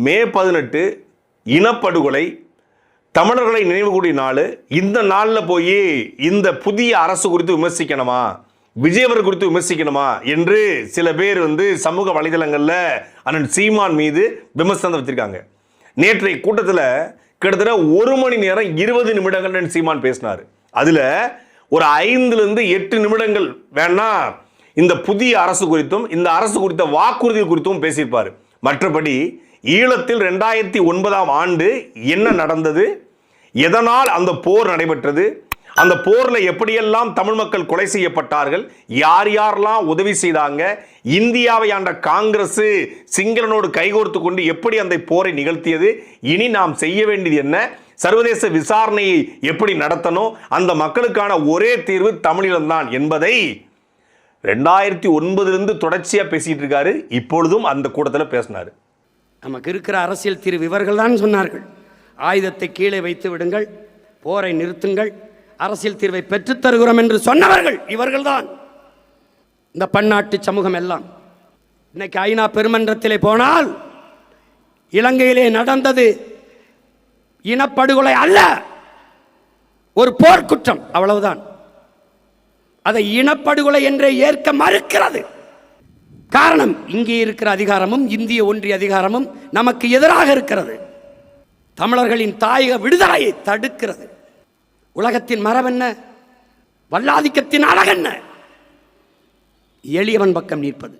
மே 18 இனப்படுகொலை, தமிழர்களை நினைவுகூடிய நாள். இந்த நாளில் போய் இந்த புதிய அரசு குறித்து விமர்சிக்கணுமா, விஜயவர் குறித்து விமர்சிக்கணுமா என்று சில பேர் சமூக வலைதளங்களில் அண்ணன் சீமான் மீது விமர்சனம் வச்சிருக்காங்க. நேற்றைய கூட்டத்தில் கிட்டத்தட்ட 1 மணி நேரம் 20 நிமிடங்கள் சீமான் பேசினார். அதில் ஒரு 5 to 8 நிமிடங்கள் வேணா இந்த புதிய அரசு குறித்தும் இந்த அரசு குறித்த வாக்குறுதி குறித்தும் பேசியிருப்பார். மற்றபடி ஈழத்தில் 2009ஆம் ஆண்டு என்ன நடந்தது, எதனால் அந்த போர் நடைபெற்றது, அந்த போர்ல எப்படியெல்லாம் தமிழ் மக்கள் கொலை செய்யப்பட்டார்கள், யார் யாரெல்லாம் உதவி செய்தாங்க, இந்தியாவை ஆண்ட காங்கிரஸ் சிங்களனோடு கைகோர்த்து கொண்டு எப்படி அந்த போரை நிகழ்த்தியது, இனி நாம் செய்ய வேண்டியது என்ன, சர்வதேச விசாரணையை எப்படி நடத்தணும், அந்த மக்களுக்கான ஒரே தீர்வு தமிழீழம்தான் என்பதை 2009 தொடர்ச்சியா பேசிட்டு இருக்காரு. இப்பொழுதும் அந்த கூட்டத்தில் பேசினார். நமக்கு இருக்கிற அரசியல் தீர்வு இவர்கள் தான் சொன்னார்கள். ஆயுதத்தை கீழே வைத்து விடுங்கள், போரை நிறுத்துங்கள், அரசியல் தீர்வை பெற்றுத் தருகிறோம் என்று சொன்னவர்கள் இவர்கள்தான். இந்த பன்னாட்டு சமூகம் எல்லாம் இன்னைக்கு ஐநா பெருமன்றத்திலே போனால் இலங்கையிலே நடந்தது இனப்படுகொலை அல்ல, ஒரு போர்க்குற்றம், அவ்வளவுதான். அதை இனப்படுகொலை என்றே ஏற்க மறுக்கிறது. காரணம், இங்கே இருக்கிற அதிகாரமும் இந்திய ஒன்றிய அதிகாரமும் நமக்கு எதிராக இருக்கிறது. தமிழர்களின் தாயக விடுதலையை தடுக்கிறது. உலகத்தின் மரபென்ன, வல்லாதிக்கத்தின் அழகென்ன, எளியவன் பக்கம் நிற்பது.